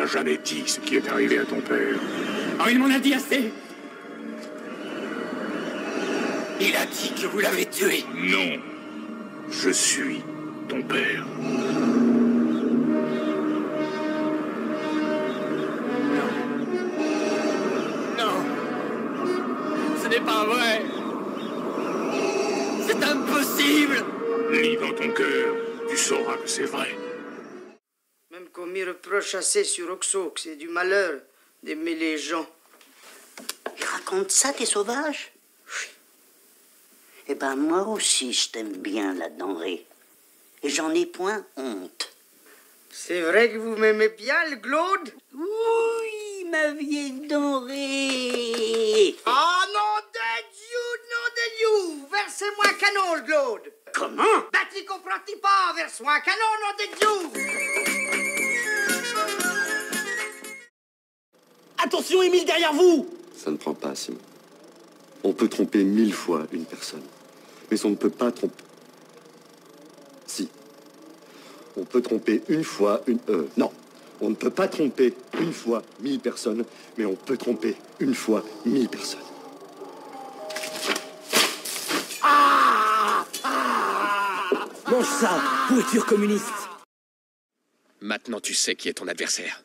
jamais dit ce qui est arrivé à ton père. Oh, il m'en a dit assez. Il a dit que vous l'avez tué. Non. Je suis ton père. Non. Ce n'est pas vrai. C'est impossible. Lis dans ton cœur. Tu sauras que c'est vrai. Même qu'on m'y reproche assez sur Oxo que c'est du malheur d'aimer les gens. Ils racontent ça, tes sauvages? Oui. Eh ben, moi aussi, je t'aime bien, la denrée. Et j'en ai point honte. C'est vrai que vous m'aimez bien, le Glaude? Oui, ma vieille denrée. Oh, nom de Dieu, versez-moi un canon, le Glaude. Comment? Bah, t'y comprends-tu pas? Verse-moi un canon, nom de Dieu. Attention, Émile, derrière vous. Ça ne prend pas, Simon. On peut tromper 1000 fois une personne. Mais on ne peut pas tromper... Si. On peut tromper une fois une... Non. On ne peut pas tromper une fois 1000 personnes, mais on peut tromper une fois 1000 personnes. Mange ça, pourriture communiste. Maintenant, tu sais qui est ton adversaire.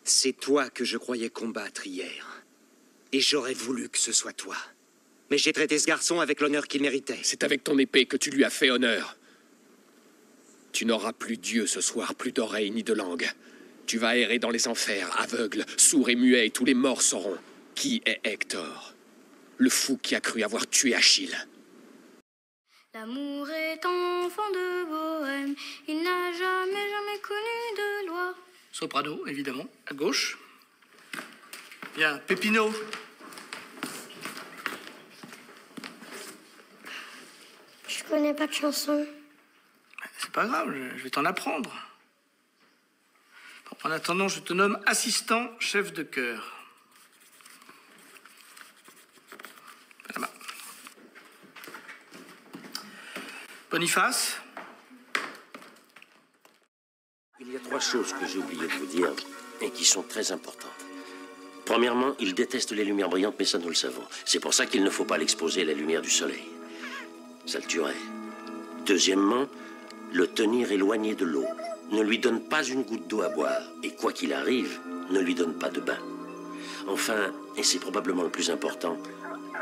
C'est toi que je croyais combattre hier. Et j'aurais voulu que ce soit toi. Mais j'ai traité ce garçon avec l'honneur qu'il méritait. C'est avec ton épée que tu lui as fait honneur. Tu n'auras plus Dieu ce soir, plus d'oreilles ni de langue. Tu vas errer dans les enfers, aveugle, sourd et muet, et tous les morts sauront qui est Hector, le fou qui a cru avoir tué Achille. L'amour est enfant de bohème, il n'a jamais connu de loi. Soprano, évidemment, à gauche. Bien, Pépino. Je connais pas de chanson. C'est pas grave, je vais t'en apprendre. Bon, en attendant, je te nomme assistant chef de chœur. Là-bas. Boniface. Il y a 3 choses que j'ai oublié de vous dire et qui sont très importantes. Premièrement, il déteste les lumières brillantes, mais ça nous le savons. C'est pour ça qu'il ne faut pas l'exposer à la lumière du soleil. Ça le tuerait. Deuxièmement, le tenir éloigné de l'eau. Ne lui donne pas une goutte d'eau à boire. Et quoi qu'il arrive, ne lui donne pas de bain. Enfin, et c'est probablement le plus important,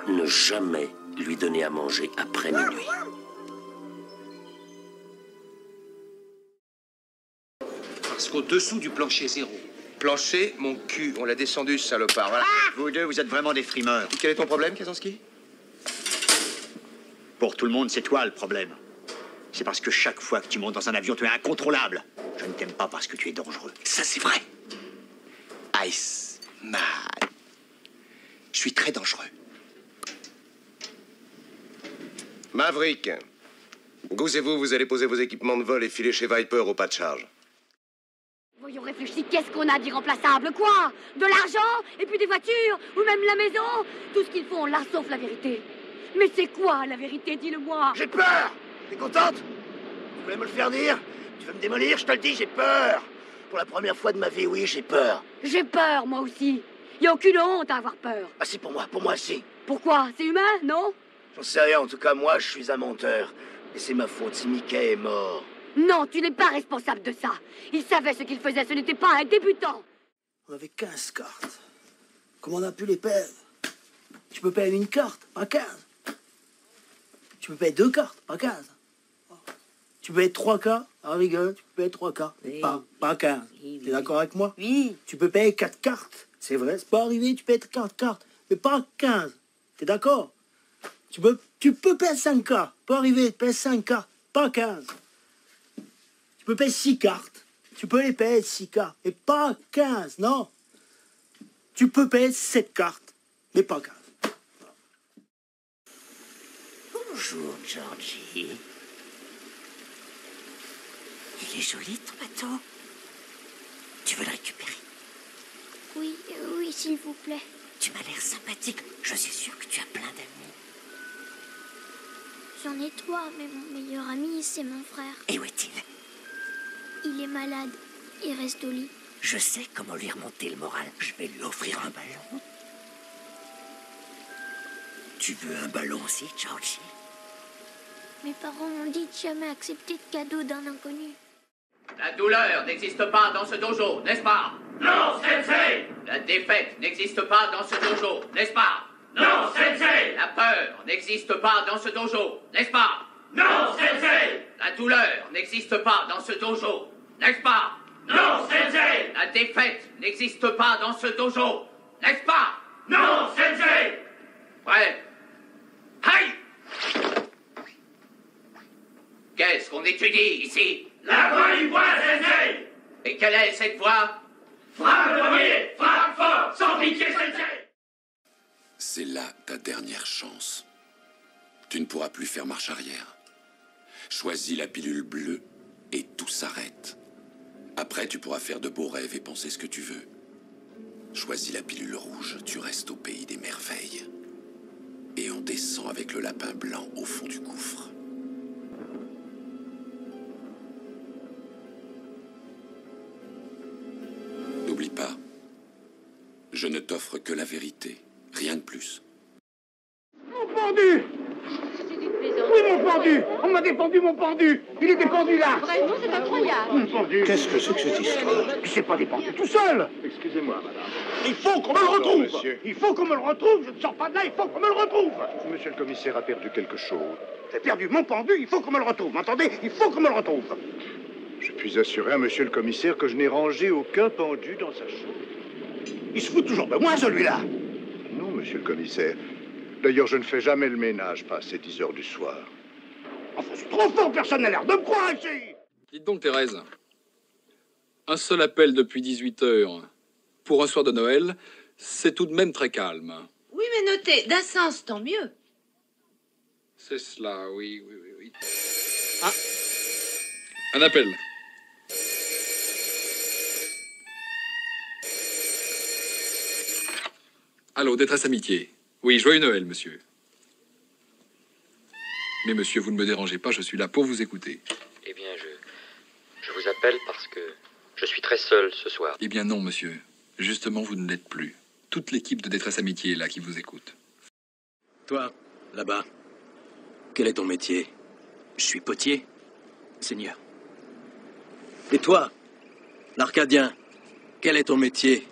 ne jamais lui donner à manger après minuit. Parce qu'au-dessous du plancher zéro. Plancher, mon cul, on l'a descendu, ce salopard. Voilà. Vous deux, vous êtes vraiment des frimeurs. Quel est ton problème, Kazansky? Pour tout le monde, c'est toi le problème. C'est parce que chaque fois que tu montes dans un avion, tu es incontrôlable. Je ne t'aime pas parce que tu es dangereux. Ça, c'est vrai. Ice Man. Je suis très dangereux. Maverick, Goose et vous allez poser vos équipements de vol et filer chez Viper au pas de charge. Voyons réfléchir, qu'est-ce qu'on a d'irremplaçable? Quoi? De l'argent? Et puis des voitures? Ou même la maison? Tout ce qu'ils font là, sauf la vérité. Mais c'est quoi la vérité? Dis-le-moi. J'ai peur. T'es contente? Tu voulais me le faire dire? Tu veux me démolir? Je te le dis, j'ai peur. Pour la première fois de ma vie, oui, j'ai peur. J'ai peur, moi aussi. Y a aucune honte à avoir peur. Ah si, pour moi, si. Pourquoi? C'est humain, non? J'en sais rien, en tout cas, moi, je suis un menteur. Et c'est ma faute si Mickey est mort. Non, tu n'es pas responsable de ça. Il savait ce qu'il faisait, ce n'était pas un débutant. On avait 15 cartes. Comment on a pu les perdre? Tu peux perdre une carte, pas 15. Tu peux perdre 2 cartes, pas 15. Tu peux être 3 cartes, ah rigole, tu peux perdre 3 cartes, oui. pas 15. Oui, t'es d'accord avec moi? Oui. Tu peux payer 4 cartes, c'est vrai, c'est pas arrivé, tu peux être 4 cartes, mais pas 15. T'es d'accord? Tu peux perdre 5 cartes, pas arriver, tu payes 5 cartes, pas 15. Tu peux payer 6 cartes, tu peux les payer 6 cartes, mais pas 15, non. Tu peux payer 7 cartes, mais pas 15. Bonjour, Georgie. Il est joli, ton bateau. Tu veux le récupérer? Oui, s'il vous plaît. Tu m'as l'air sympathique. Je suis sûre que tu as plein d'amis. j'en ai 3, mais mon meilleur ami, c'est mon frère. Et où est-il? Il est malade. Il reste au lit. Je sais comment lui remonter le moral. Je vais lui offrir un ballon. Tu veux un ballon aussi, Chaochi? Mes parents m'ont dit de jamais accepter de cadeaux d'un inconnu. La douleur n'existe pas dans ce dojo, n'est-ce pas? Non, Sensei! La défaite n'existe pas dans ce dojo, n'est-ce pas? Non, Sensei! La peur n'existe pas dans ce dojo, n'est-ce pas? Non, Sensei! La douleur n'existe pas dans ce dojo, n'est-ce pas? Non, Sensei! La défaite n'existe pas dans ce dojo, n'est-ce pas? Non, Sensei! Ouais. Aïe! Qu'est-ce qu'on étudie ici? La voix du poing, Sensei! Et quelle est cette voix? Frappe le premier! Frappe fort! Sans pitié, Sensei! C'est là ta dernière chance. Tu ne pourras plus faire marche arrière. Choisis la pilule bleue et tout s'arrête. Après, tu pourras faire de beaux rêves et penser ce que tu veux. Choisis la pilule rouge, tu restes au pays des merveilles. Et on descend avec le lapin blanc au fond du gouffre. N'oublie pas, je ne t'offre que la vérité, rien de plus. Mon pendu! Oui, mon pendu! On m'a dépendu mon pendu! Il était pendu là! Vraiment, c'est incroyable. Mon pendu! Qu'est-ce que c'est que cette histoire? Il s'est pas dépendu tout seul! Excusez-moi, madame. Il faut qu'on me le retrouve! Monsieur. Il faut qu'on me le retrouve! Je ne sors pas de là, il faut qu'on me le retrouve! Monsieur le commissaire a perdu quelque chose. J'ai perdu mon pendu, il faut qu'on me le retrouve, m'entendez? Il faut qu'on me le retrouve! Je puis assurer à monsieur le commissaire que je n'ai rangé aucun pendu dans sa chambre. Il se fout toujours de moi, celui-là! Non, monsieur le commissaire. D'ailleurs, je ne fais jamais le ménage passé 10 heures du soir. Enfin, c'est trop fort, personne n'a l'air de me croire ici! Dites donc, Thérèse. Un seul appel depuis 18 heures pour un soir de Noël, c'est tout de même très calme. Oui, mais notez, d'un sens, tant mieux. C'est cela, oui. Ah, un appel. Allô, détresse amitié. Oui, joyeux Noël, monsieur. Mais monsieur, vous ne me dérangez pas, je suis là pour vous écouter. Eh bien, je vous appelle parce que je suis très seul ce soir. Eh bien non, monsieur. Justement, vous ne l'êtes plus. Toute l'équipe de détresse amitié est là qui vous écoute. Toi, là-bas, quel est ton métier? Je suis potier, Seigneur. Et toi, l'Arcadien, quel est ton métier?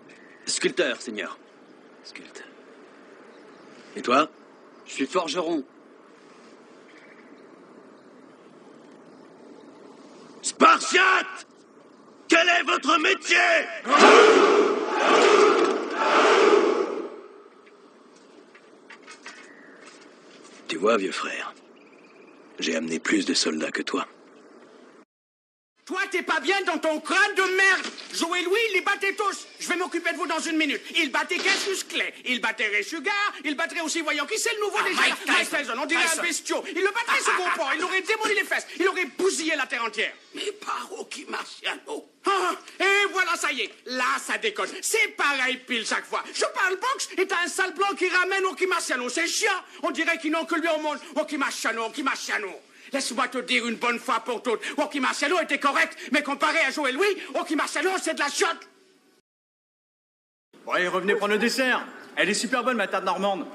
Sculpteur, Seigneur. Sculpteur. Et toi? Je suis forgeron. Spartiate! Quel est votre métier? Tu vois, vieux frère, j'ai amené plus de soldats que toi. Toi, t'es pas bien dans ton crâne de merde. Joe et Louis, ils les battaient tous. Je vais m'occuper de vous dans une minute. Ils battaient Cassius Clay, ils battaient Ray Sugar, ils battraient aussi, voyons qui c'est le nouveau déjà. Mike Tyson, on dirait un bestiau. Il le battrait ce gros porc, il aurait démoli les fesses, il aurait bousillé la terre entière. Mais pas Rocky Marciano. Ah, et voilà, ça y est. Là, ça déconne. C'est pareil pile chaque fois. Je parle boxe et t'as un sale blanc qui ramène Rocky Marciano. C'est chiant. On dirait qu'ils n'ont que lui au monde. Rocky Marciano. Laisse-moi te dire une bonne fois pour toutes. Rocky Marciano était correct, mais comparé à Joe et Louis, Rocky Marciano, c'est de la chiotte. Ouais, revenez prendre le dessert. Elle est super bonne, ma tarte normande.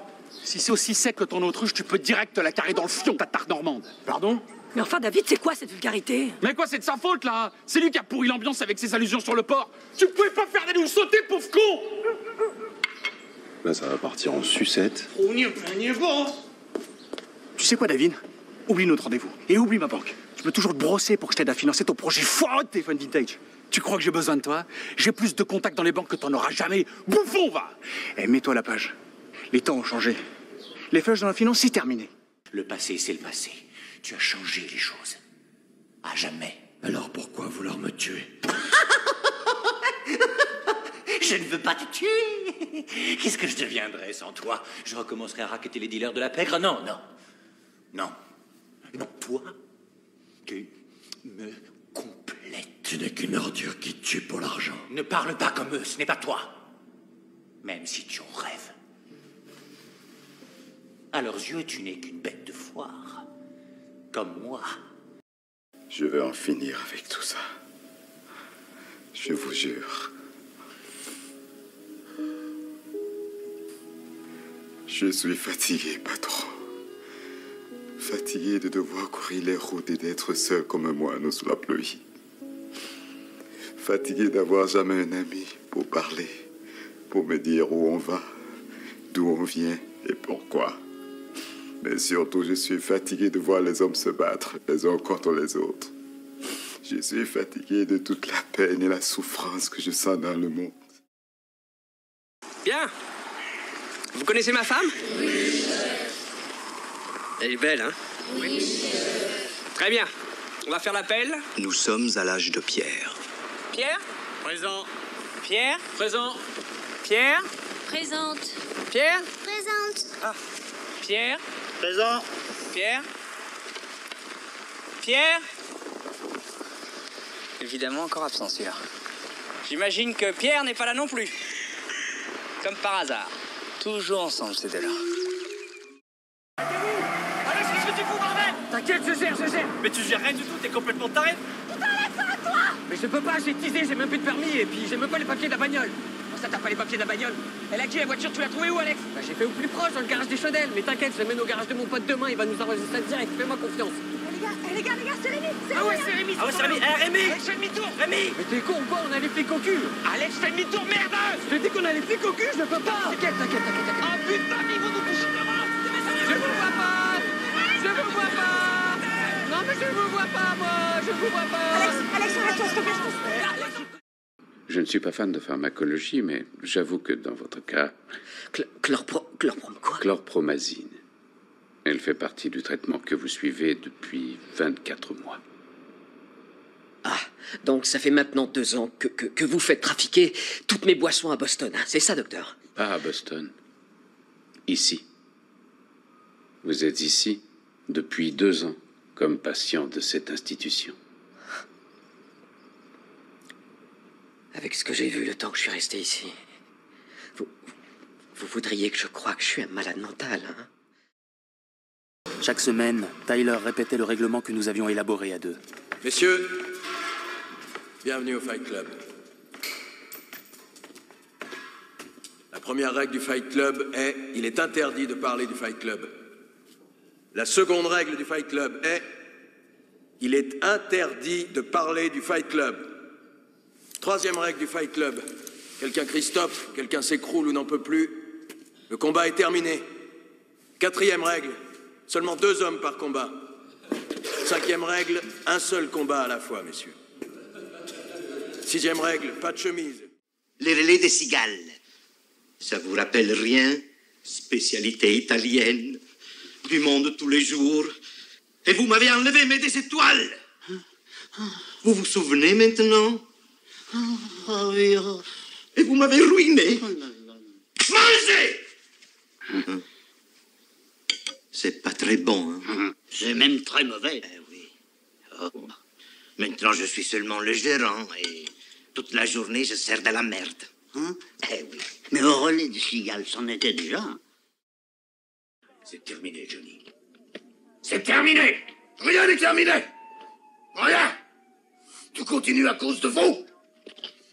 Si c'est aussi sec que ton autruche, tu peux direct la carrer dans le fion, ta tarte normande. Pardon? Mais enfin, David, c'est quoi cette vulgarité? Mais quoi, c'est de sa faute, là? C'est lui qui a pourri l'ambiance avec ses allusions sur le porc. Tu pouvais pas faire d'aller nous sauter, pauvre con! Là, ça va partir en sucette. Tu sais quoi, David? Oublie notre rendez-vous. Et oublie ma banque. Je peux toujours te brosser pour que je t'aide à financer ton projet foireux de téléphone vintage. Tu crois que j'ai besoin de toi? J'ai plus de contacts dans les banques que t'en auras jamais. Bouffon, va! Eh, mets-toi à la page. Les temps ont changé. Les flashs dans la finance, c'est terminé. Le passé, c'est le passé. Tu as changé les choses. À jamais. Alors pourquoi vouloir me tuer? Je ne veux pas te tuer. Qu'est-ce que je deviendrais sans toi? Je recommencerais à racketter les dealers de la pègre? Non. Non, toi, tu me complètes. Tu n'es qu'une ordure qui tue pour l'argent. Ne parle pas comme eux, ce n'est pas toi. Même si tu en rêves. À leurs yeux, tu n'es qu'une bête de foire. comme moi. Je veux en finir avec tout ça. Je vous jure. Je suis fatigué, patron. Fatigué de devoir courir les routes et d'être seul comme un moineau sous la pluie. Fatigué d'avoir jamais un ami pour parler, pour me dire où on va, d'où on vient et pourquoi. Mais surtout, je suis fatigué de voir les hommes se battre les uns contre les autres. Je suis fatigué de toute la peine et la souffrance que je sens dans le monde. Bien. Vous connaissez ma femme? Oui. Elle est belle, hein? Oui. Très bien. On va faire l'appel. Nous sommes à l'âge de Pierre. Pierre? Présent. Pierre? Présent. Pierre? Présente. Pierre? Présente. Ah. Pierre? Présent. Pierre? Pierre? Évidemment, encore absent, celui-là. J'imagine que Pierre n'est pas là non plus. Comme par hasard. Toujours ensemble, ces deux-là. Alex, qu'est-ce que tu fous, bordel? T'inquiète, je gère. Mais tu gères rien du tout, t'es complètement taré. Putain, laisse-toi à toi! Mais je peux pas, j'ai teasé, j'ai même plus de permis, et puis j'ai même pas les papiers de la bagnole. Comment ça, t'as pas les papiers de la bagnole? Elle a qui, la voiture? Tu l'as trouvée où, Alex? Bah, j'ai fait au plus proche, dans le garage des Chaudelles. Mais t'inquiète, je l'amène au garage de mon pote demain, il va nous enregistrer direct, fais-moi confiance. Les gars, c'est Rémi! Ah ouais, c'est Rémi! Ah ouais, c'est Rémi! Eh, Rémi! Alex, fais demi-tour! Rémi! Mais t'es con ou quoi? On a les flics au cul! Alex, fais demi-tour, merde! Je te dis qu'on a les flics au cul, je peux pas! T'inquiète. Ah putain, mais ils vont nous toucher comment? Je vous vois pas! Non, mais je vous vois pas, moi! Je vous vois pas! Alex, arrête-toi, s'il te plaît, Je ne suis pas fan de pharmacologie, mais j'avoue que dans votre cas... Chlorpromazine. Elle fait partie du traitement que vous suivez depuis 24 mois. Ah, donc ça fait maintenant 2 ans que vous faites trafiquer toutes mes boissons à Boston, hein. C'est ça, docteur? Pas à Boston. Ici. Vous êtes ici depuis 2 ans, comme patient de cette institution. Avec ce que j'ai vu le temps que je suis resté ici, vous voudriez que je croie que je suis un malade mental, hein? Chaque semaine, Tyler répétait le règlement que nous avions élaboré à 2. Messieurs, bienvenue au Fight Club. La première règle du Fight Club est « il est interdit de parler du Fight Club ». La seconde règle du Fight Club est « il est interdit de parler du Fight Club ». Troisième règle du Fight Club. Quelqu'un crie stop, quelqu'un s'écroule ou n'en peut plus. Le combat est terminé. Quatrième règle. Seulement 2 hommes par combat. Cinquième règle, un seul combat à la fois, messieurs. Sixième règle, pas de chemise. Les relais des cigales. Ça vous rappelle rien? Spécialité italienne. Du monde tous les jours. Et vous m'avez enlevé mes des étoiles. Vous vous souvenez maintenant? Ah oui. Et vous m'avez ruiné. Mangez! C'est pas très bon, hein? C'est même très mauvais. Oui. Oh. Maintenant, je suis seulement le gérant et toute la journée, je sers de la merde. Hein? Eh oui. Mais au relais du cigale, c'en était déjà. C'est terminé, Johnny. C'est terminé! Rien n'est terminé! Rien! Tout continue à cause de vous!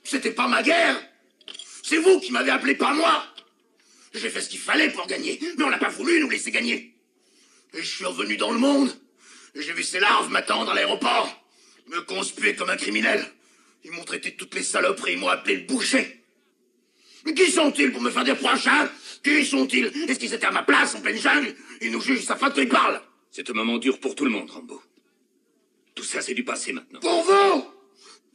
C'était pas ma guerre! C'est vous qui m'avez appelé, pas moi! J'ai fait ce qu'il fallait pour gagner, mais on n'a pas voulu nous laisser gagner. Et je suis revenu dans le monde, et j'ai vu ces larves m'attendre à l'aéroport, me conspuer comme un criminel. Ils m'ont traité de toutes les saloperies, ils m'ont appelé le boucher. Mais qui sont-ils pour me faire des prochains? Qui sont-ils? Est-ce qu'ils étaient à ma place en pleine jungle? Ils nous jugent sa faute, ils parlent. C'est un moment dur pour tout le monde, Rambo. Tout ça, c'est du passé maintenant. Pour vous!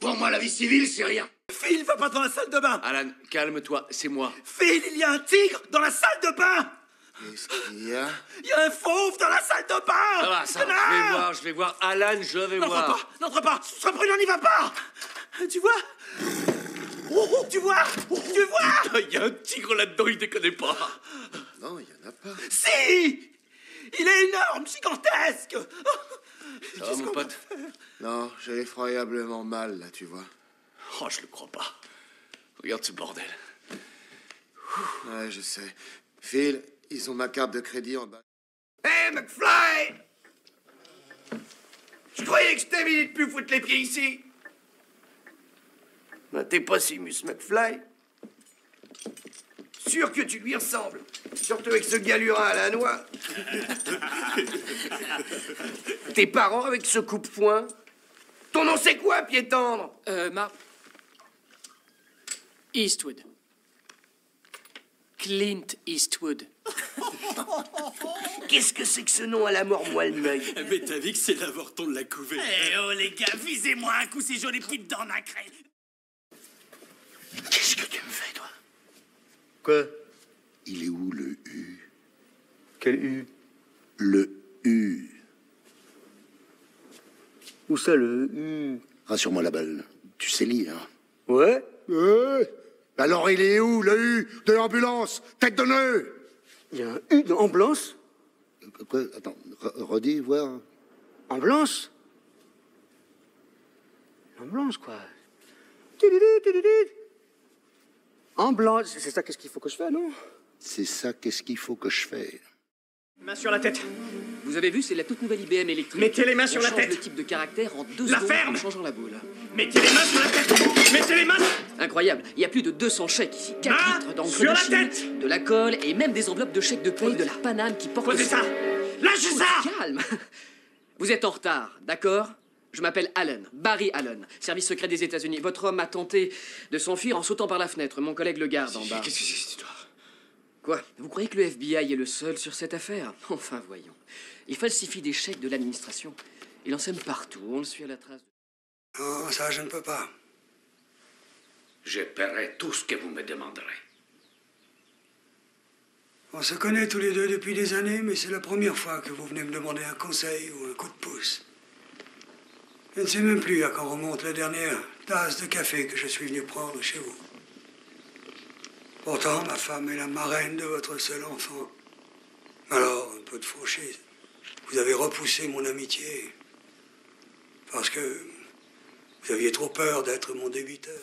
Pour moi, la vie civile, c'est rien. Phil, va pas dans la salle de bain. Alan, calme-toi, c'est moi. Phil, il y a un tigre dans la salle de bain. Qu'est-ce qu'il y a? Il y a un fauve dans la salle de bain. Ça va, ça, je vais voir. Alan, je vais voir. N'entre pas, sois prudent, n'y va pas. Tu vois? Oh, tu vois? Il y a un tigre là-dedans, il déconne pas. Non, il y en a pas. Si! Il est énorme, gigantesque. Ça va, mon pote? Non, j'ai effroyablement mal, là, tu vois. Oh, je le crois pas. Regarde ce bordel. Ouais, je sais. Phil, ils ont ma carte de crédit en bas. Hey, McFly! Je croyais que c'était venu de plus foutre les pieds ici. Ben, t'es pas Seamus McFly. Sûr que tu lui ressembles. Surtout avec ce galurin à la noix. Tes parents avec ce coupe-poing. Ton nom c'est quoi, pied tendre? Eastwood. Clint Eastwood. Qu'est-ce que c'est que ce nom à la mort moelle-meuil? Mais t'as vu que c'est l'avorton de la couvée. Eh oh les gars, visez-moi un coup ces jolies petites dents nacrées. Qu'est-ce que tu me fais, toi? Quoi? Il est où le U? Quel U? Le U. Où ça, le U? Rassure-moi la balle. Tu sais lire. Ouais? Ouais. Alors il est où le U de l'ambulance? Tête de nœud! Il y a un U en blanche? Quoi? Attends, redis, voir. En blanche? En blanche, quoi. En blanche, c'est ça, qu'est-ce qu'il faut que je fasse, non? C'est ça, qu'est-ce qu'il faut que je fasse? Main sur la tête. Vous avez vu, c'est la toute nouvelle IBM électrique. Mettez les mains sur la On change tête. le type de caractère en 2 La secondes ferme. en changeant la boule. Mettez les mains sur la tête. Mettez les mains. Incroyable, il y a plus de 200 chèques ici. 4 litres d'encre sur de la Chine, tête. de la colle et même des enveloppes de chèques de paye de la Paname qui portent Posez ce ça. nom. Lâchez ça. Calme. Vous êtes en retard, d'accord? Je m'appelle Allen, Barry Allen, service secret des États-Unis. Votre homme a tenté de s'enfuir en sautant par la fenêtre. Mon collègue le garde en bas. Qu'est-ce que c'est cette histoire? Quoi? Vous croyez que le FBI est le seul sur cette affaire? Enfin, voyons. Il falsifie des chèques de l'administration. Il en sème partout. On le suit à la trace. Non, ça, je ne peux pas. Je paierai tout ce que vous me demanderez. On se connaît tous les deux depuis des années, mais c'est la première fois que vous venez me demander un conseil ou un coup de pouce. Je ne sais même plus à quand remonte la dernière tasse de café que je suis venu prendre chez vous. Pourtant, ma femme est la marraine de votre seul enfant. Alors, un peu de franchise. Vous avez repoussé mon amitié parce que vous aviez trop peur d'être mon débiteur.